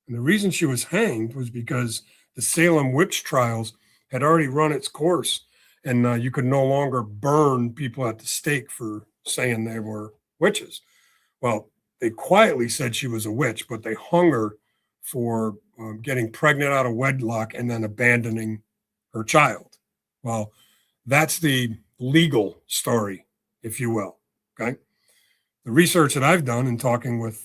And the reason she was hanged was because the Salem witch trials had already run its course, and you could no longer burn people at the stake for saying they were witches. Well, they quietly said she was a witch, but they hung her for getting pregnant out of wedlock and then abandoning her child. Well, that's the legal story, if you will. Okay. The research that I've done in talking with,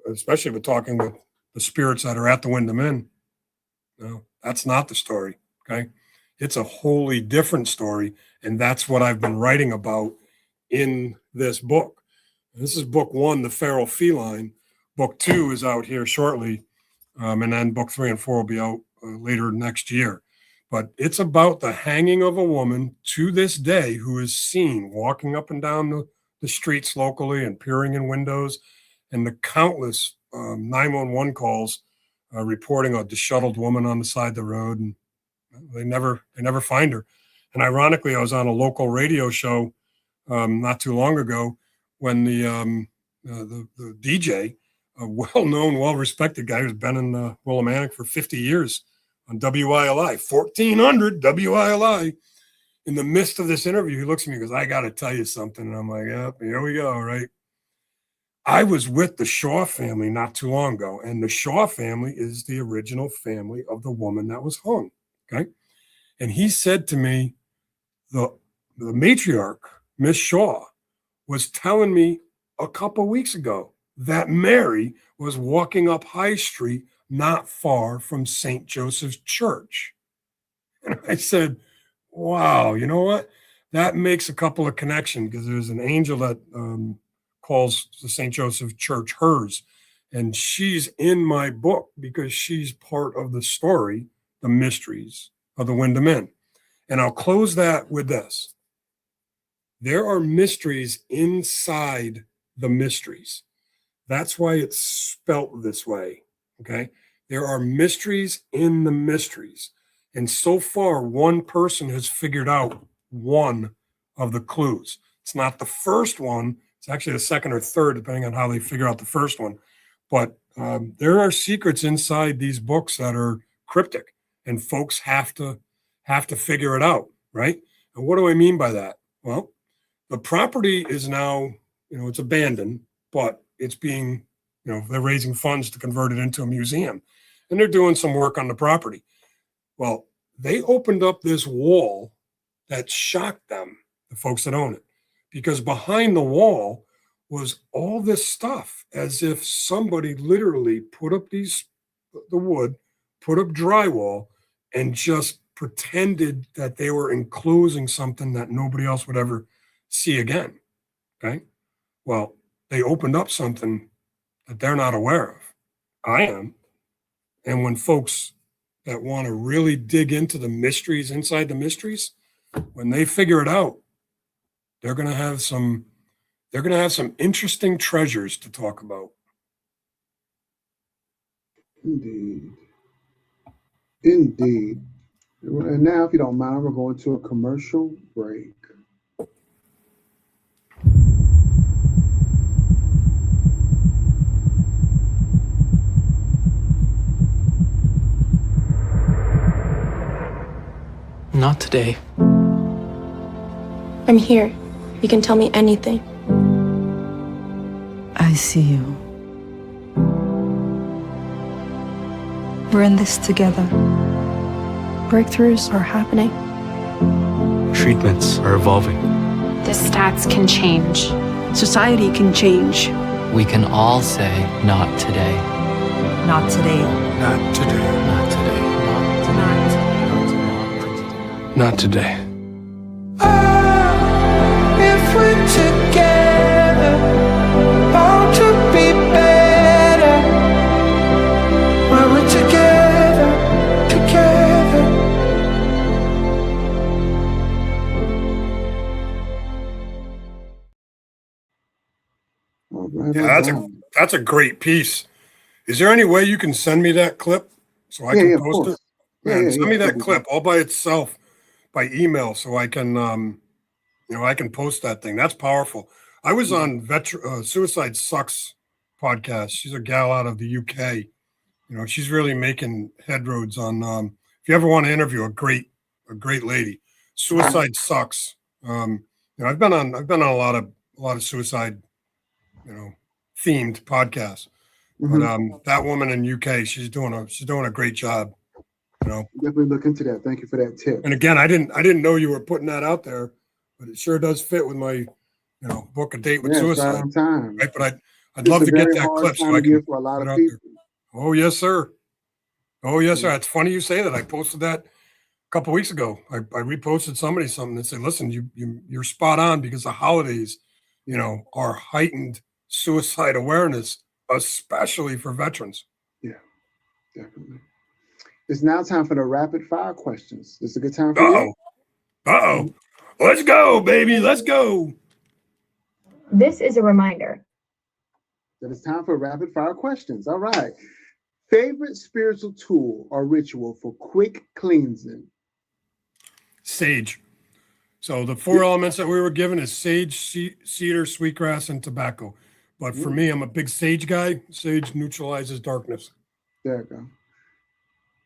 especially with talking with the spirits that are at the WINDHAM Inn, no, that's not the story. Okay. It's a wholly different story. And that's what I've been writing about in this book. And this is book 1, The Feral Feline. Book 2 is out here shortly. And then book 3 and 4 will be out later next year. But it's about the hanging of a woman to this day who is seen walking up and down the streets locally and peering in windows, and the countless 911 calls reporting a disheveled woman on the side of the road, and they never find her. And ironically, I was on a local radio show not too long ago when the DJ, a well-known, well-respected guy who's been in Willimantic for 50 years on WILI, 1400 WILI. In the midst of this interview, he looks at me and goes, "I got to tell you something." And I'm like, "Yep, here we go, right?" I was with the Shaw family not too long ago, and the Shaw family is the original family of the woman that was hung, okay? And he said to me, the matriarch, Miss Shaw, was telling me a couple weeks ago that Mary was walking up High Street not far from St. Joseph's Church. And I said, wow, you know what? That makes a couple of connections, because there's an angel that calls the St. Joseph Church hers. And she's in my book because she's part of the story, the mysteries of the WINDHAM Inn. And I'll close that with this. There are mysteries inside the mysteries. That's why it's spelt this way, okay? There are mysteries in the mysteries. And so far, one person has figured out one of the clues. It's not the first one. It's actually the second or third, depending on how they figure out the first one. But there are secrets inside these books that are cryptic, and folks have to figure it out, right? And what do I mean by that? Well, the property is now, it's abandoned, but it's being, they're raising funds to convert it into a museum, and they're doing some work on the property. Well, they opened up this wall that shocked them, the folks that own it, because behind the wall was all this stuff, as if somebody literally put up the wood, put up drywall, and just pretended that they were enclosing something that nobody else would ever see again. Okay. Well, they opened up something that they're not aware of. I am. And when folks that want to really dig into the mysteries inside the mysteries, when they figure it out, they're going to have some interesting treasures to talk about. Indeed. Indeed. And now, if you don't mind, we're going to a commercial break. Not today. I'm here. You can tell me anything. I see you. We're in this together. Breakthroughs are happening. Treatments are evolving. The stats can change. Society can change. We can all say, not today. Not today. Not today. Not today. Not today. If we're together, bound to be better. When we're together. All right, Yeah, that's a great piece. Is there any way you can send me that clip so I can post it? Man, send me that clip all by itself by email so I can I can post that thing. That's powerful. I was on Suicide Sucks podcast. She's a gal out of the UK. She's really making headroads on. If you ever want to interview a great lady, Suicide Sucks. I've been on a lot of suicide, themed podcasts. But that woman in UK, she's doing a great job. Definitely look into that. Thank you for that tip. And again, I didn't know you were putting that out there, but it sure does fit with my, book A Date with Suicide. Right on time. Right, but I'd love to get that clip so I can for a lot put it of out people. there. Oh yes, sir. Oh yes, sir. It's funny you say that. I posted that a couple weeks ago. I reposted something and said, "Listen, you're spot on because the holidays, are heightened suicide awareness, especially for veterans." Yeah, definitely. It's now time for the rapid fire questions. This is a good time for you. Uh-oh. Let's go, baby. Let's go. This is a reminder that it's time for rapid fire questions. All right. Favorite spiritual tool or ritual for quick cleansing? Sage. So the 4 elements that we were given is sage, cedar, sweetgrass, and tobacco. But for me, I'm a big sage guy. Sage neutralizes darkness. There you go.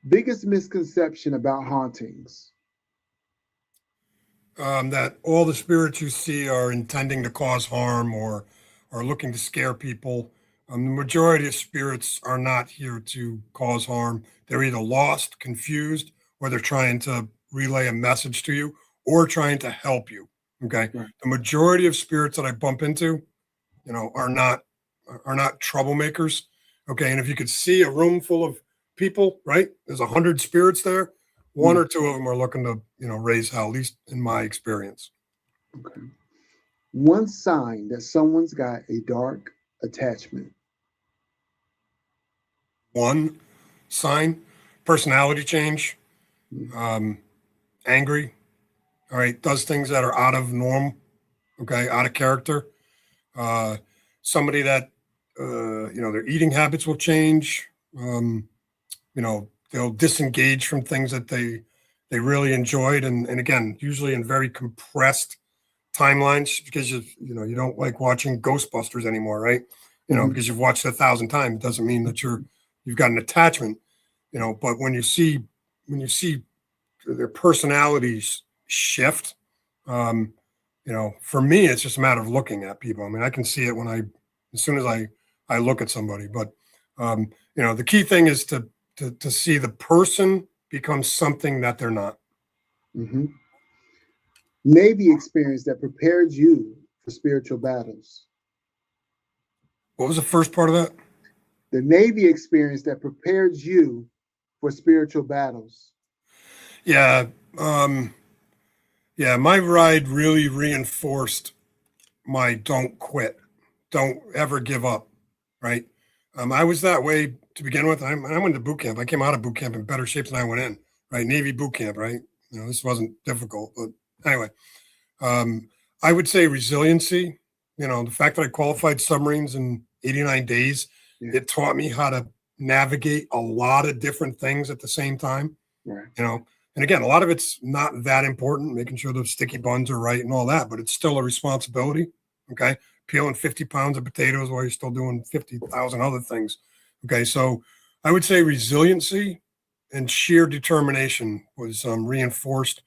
Biggest misconception about hauntings? That all the spirits you see are intending to cause harm or are looking to scare people. The majority of spirits are not here to cause harm. They're either lost, confused, or they're trying to relay a message to you or trying to help you. Okay. Right. The majority of spirits that I bump into, are not troublemakers. Okay. And if you could see a room full of people, right? There's 100 spirits there. 1 or 2 of them are looking to, raise hell, at least in my experience. Okay. One sign that someone's got a dark attachment. One sign, personality change, angry. All right. Does things that are out of norm. Okay. Out of character. Somebody that, their eating habits will change. They'll disengage from things that they really enjoyed. And again, usually in very compressed timelines because you don't like watching Ghostbusters anymore, right? Because you've watched it 1,000 times, it doesn't mean that you've got an attachment, but when you see their personalities shift, for me, it's just a matter of looking at people. I mean, I can see it as soon as I look at somebody, but the key thing is to see the person become something that they're not. Mm-hmm. Navy experience that prepared you for spiritual battles. What was the first part of that? The Navy experience that prepared you for spiritual battles. Yeah. My ride really reinforced my don't quit. Don't ever give up. Right. I was that way to begin with. I went to boot camp. I came out of boot camp in better shape than I went in, right? Navy boot camp, right? This wasn't difficult, but anyway, I would say resiliency, the fact that I qualified submarines in 89 days, it taught me how to navigate a lot of different things at the same time, right. And again, a lot of it's not that important, making sure the sticky buns are right and all that, but it's still a responsibility. Okay. Peeling 50 pounds of potatoes while you're still doing 50,000 other things. Okay, so I would say resiliency and sheer determination was reinforced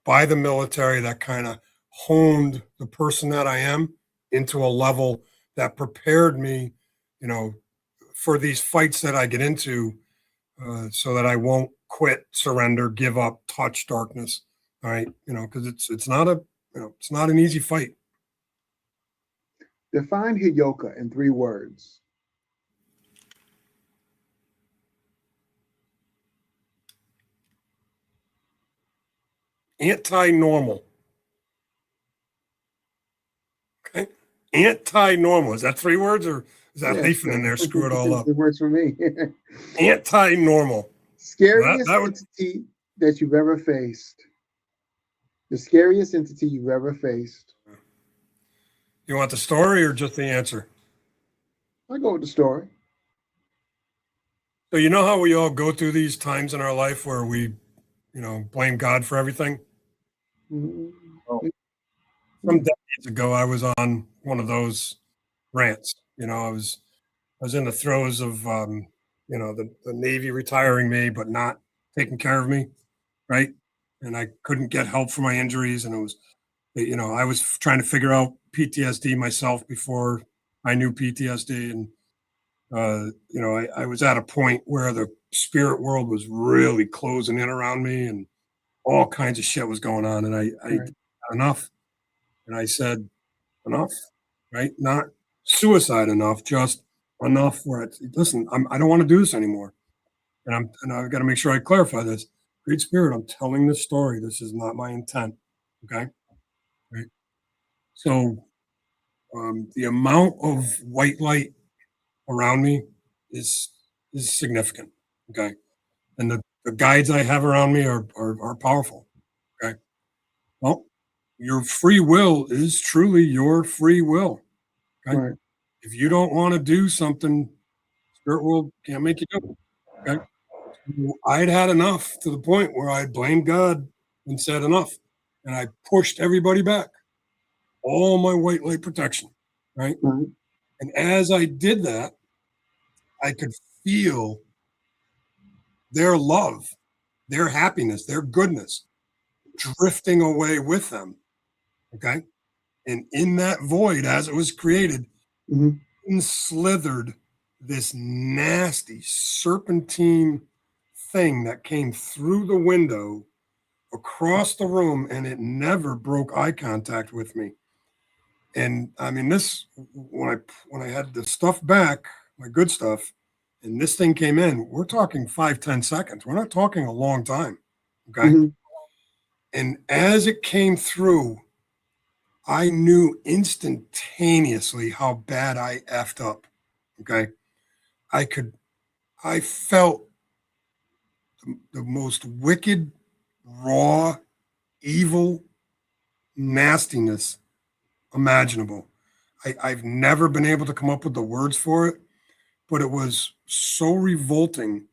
by the military that kind of honed the person that I am into a level that prepared me, for these fights that I get into so that I won't quit, surrender, give up, touch darkness. All right, because it's not an easy fight. Define Heyoka in 3 words. Anti-normal. Okay. Anti-normal. Is that 3 words or is that hyphen in there? Screw it all up. It works for me. Anti-normal. Scariest entity that you've ever faced. The scariest entity you've ever faced. You want the story or just the answer? I go with the story. So you know how we all go through these times in our life where we, blame God for everything? Mm-hmm. Well, some decades ago, I was on one of those rants. I was in the throes of the Navy retiring me, but not taking care of me, right? And I couldn't get help for my injuries, and it was, I was trying to figure out PTSD myself before I knew PTSD, and I was at a point where the spirit world was really closing in around me, and all kinds of shit was going on, and I Right. had enough, and I said enough, right? Not suicide enough, just enough where listen, I don't want to do this anymore, and I've got to make sure I clarify this. Great Spirit, I'm telling this story. This is not my intent. Okay, right? So the amount of white light around me is significant. Okay, and the guides I have around me are powerful. Okay, well, your free will is truly your free will. Okay, Right. if you don't want to do something, spirit world can't make you do it. Okay, so I'd had enough to the point where I blamed God and said enough, and I pushed everybody back, all my white light protection, right? Right. And as I did that, I could feel their love, their happiness, their goodness drifting away with them. Okay. And in that void, as it was created, Mhm. slithered this nasty serpentine thing that came through the window across the room, and it never broke eye contact with me. And I mean, this when I had the stuff back, my good stuff, and this thing came in, we're talking 5-10 seconds. We're not talking a long time. Okay. Mhm. And as it came through, I knew instantaneously how bad I effed up. Okay. I felt the most wicked, raw, evil nastiness imaginable. I've never been able to come up with the words for it, but it was so revolting.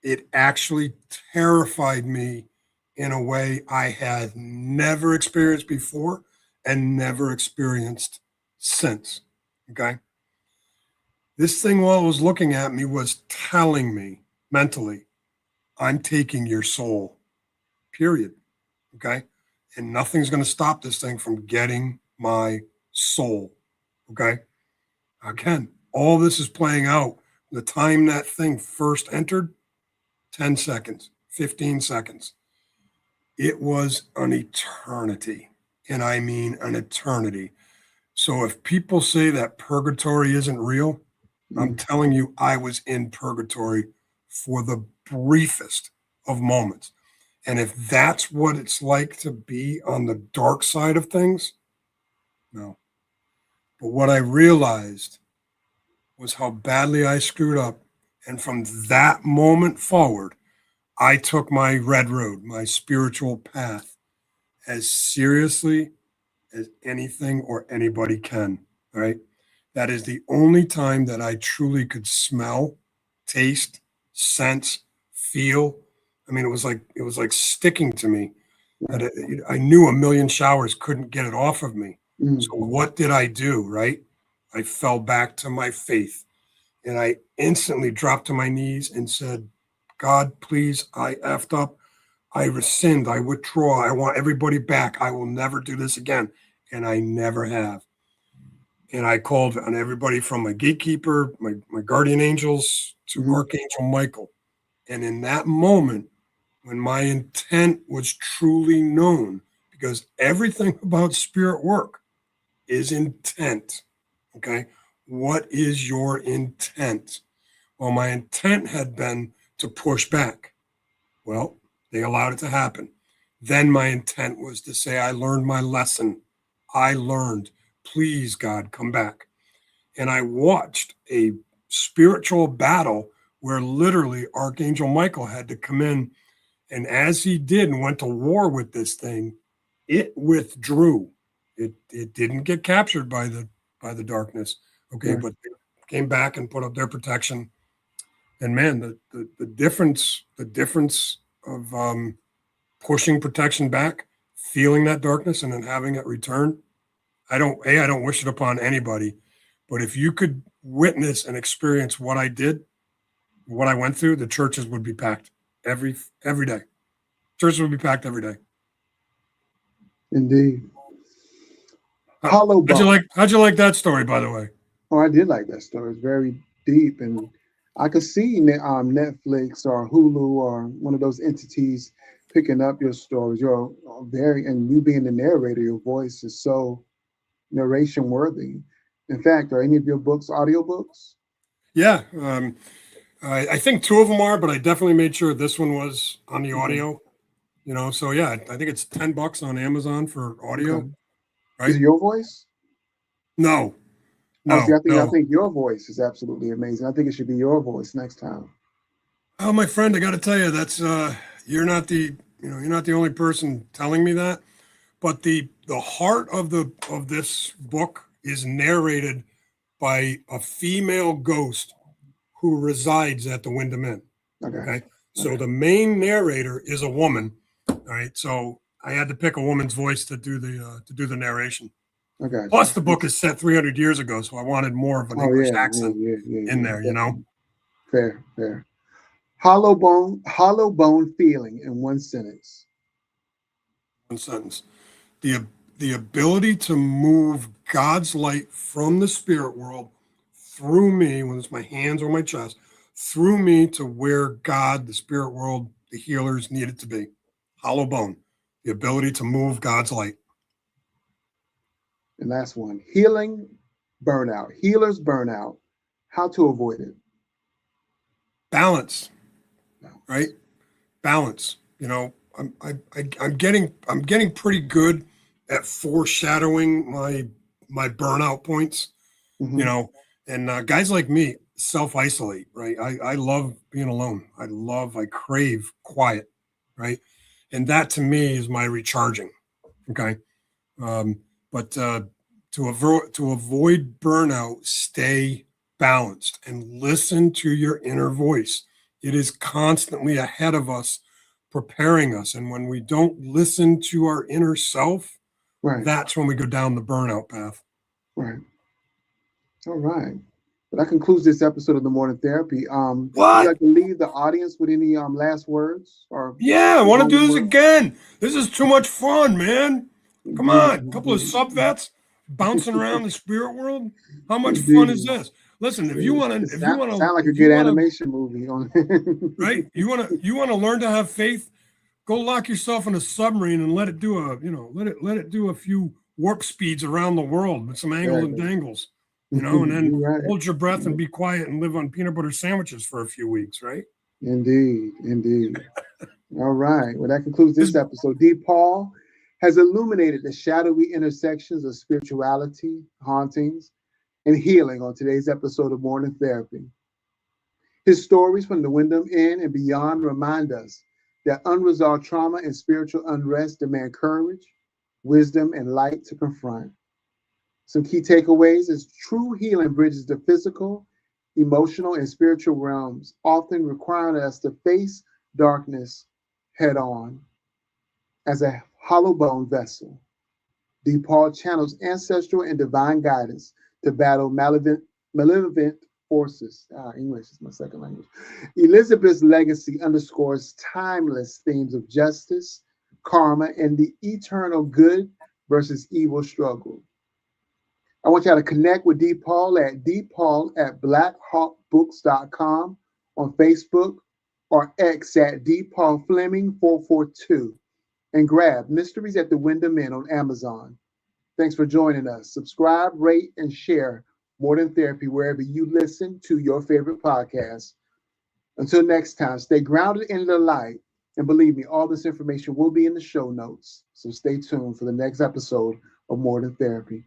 It actually terrified me in a way I had never experienced before and never experienced since. Okay. This thing, while it was looking at me, was telling me mentally, I'm taking your soul, period. Okay. And nothing's going to stop this thing from getting my soul. Okay. Again, all this is playing out. The time that thing first entered, 10 seconds, 15 seconds. It was an eternity. And I mean an eternity. So if people say that purgatory isn't real, I'm telling you, I was in purgatory for the briefest of moments. And if that's what it's like to be on the dark side of things, no. But what I realized was how badly I screwed up. And from that moment forward, I took my red road, my spiritual path, as seriously as anything or anybody can. Right? That is the only time that I truly could smell, taste, sense, feel. I mean, it was like sticking to me. That I knew a million showers couldn't get it off of me. Mhm. So what did I do? Right? I fell back to my faith, and I instantly dropped to my knees and said, God, please, I effed up. I rescind. I withdraw. I want everybody back. I will never do this again. And I never have. And I called on everybody from my gatekeeper, my guardian angels, to Archangel Michael. And in that moment, when my intent was truly known, because everything about spirit work is intent. Okay. What is your intent? Well, my intent had been to push back. Well, they allowed it to happen. Then my intent was to say, I learned my lesson. I learned. Please, God, come back. And I watched a spiritual battle where literally Archangel Michael had to come in. And as he did and went to war with this thing, it withdrew. It didn't get captured by the darkness. Okay, but they came back and put up their protection. And man, the difference of pushing protection back, feeling that darkness, and then having it return. I don't wish it upon anybody, but if you could witness and experience what I did, what I went through, the churches would be packed every day. Churches would be packed every day. Indeed. Hollow bone. How'd you like that story, by the way? Oh, I did like that story. It's very deep, and I could see Netflix or Hulu or one of those entities picking up your stories. You're and you being the narrator, your voice is so narration worthy. In fact, are any of your books audiobooks? Yeah, I think 2 of them are, but I definitely made sure this one was on the audio. You know, so yeah, I think it's $10 on Amazon for audio. Okay. Right? Is it your voice? No. I think your voice is absolutely amazing. I think it should be your voice next time. Oh, my friend, I got to tell you, that's you're not the only person telling me that, but the heart of this book is narrated by a female ghost who resides at the WINDHAM Inn. Okay. So the main narrator is a woman. All right. So I had to pick a woman's voice to do the narration. Okay. Plus, the book is set 300 years ago, so I wanted more of an English accent in there. You know. Fair. Hollow bone feeling in one sentence. One sentence. The ability to move God's light from the spirit world through me, whether it's my hands or my chest, through me to where God, the spirit world, the healers need it to be. Hollow bone. The ability to move God's light. And last one, healing burnout. Healers burnout. How to avoid it? Balance. Right? Balance. You know, I'm getting pretty good at foreshadowing my burnout points. Mm-hmm. You know, and guys like me self-isolate, right? I love being alone. I crave quiet, right? And that to me is my recharging. Okay. But to avoid burnout, stay balanced and listen to your inner voice. It is constantly ahead of us, preparing us. And when we don't listen to our inner self, that's when we go down the burnout path. Right. All right. But that concludes this episode of the Morning Therapy. What? Would you like to leave the audience with any last words? Yeah, I want to do this again. This is too much fun, man. Come on, a couple of sub-vets bouncing around the spirit world. How much fun is this? Listen, if you want to sound like a good animation movie, right? You want to learn to have faith. Go lock yourself in a submarine and let it do a few warp speeds around the world with some angles and dangles, you know, and then hold your breath and be quiet and live on peanut butter sandwiches for a few weeks, right? Indeed. All right. Well, that concludes this episode. D. Paul has illuminated the shadowy intersections of spirituality, hauntings, and healing on today's episode of Morning Therapy. His stories from the WINDHAM Inn and beyond remind us that unresolved trauma and spiritual unrest demand courage, wisdom, and light to confront. Some key takeaways is true healing bridges the physical, emotional, and spiritual realms, often requiring us to face darkness head on. As a hollow bone vessel, D. Paul channels ancestral and divine guidance to battle malevolent forces. English is my second language. Elizabeth's legacy underscores timeless themes of justice, karma, and the eternal good versus evil struggle. I want y'all to connect with D. Paul at dpaul@blackhawkbooks.com on Facebook or X at dpaulfleming442 and grab Mysteries at the WINDHAM Inn on Amazon. Thanks for joining us. Subscribe, rate, and share More Than Therapy wherever you listen to your favorite podcast. Until next time, stay grounded in the light. And believe me, all this information will be in the show notes. So stay tuned for the next episode of More Than Therapy.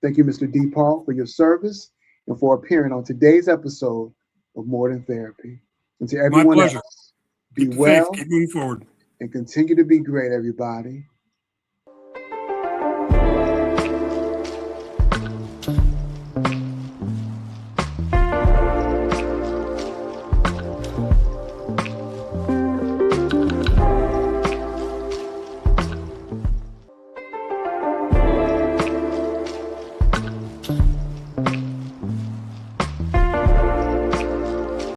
Thank you, Mr. D. Paul, for your service and for appearing on today's episode of More Than Therapy. And to everyone else, be well, keep moving forward, and continue to be great, everybody.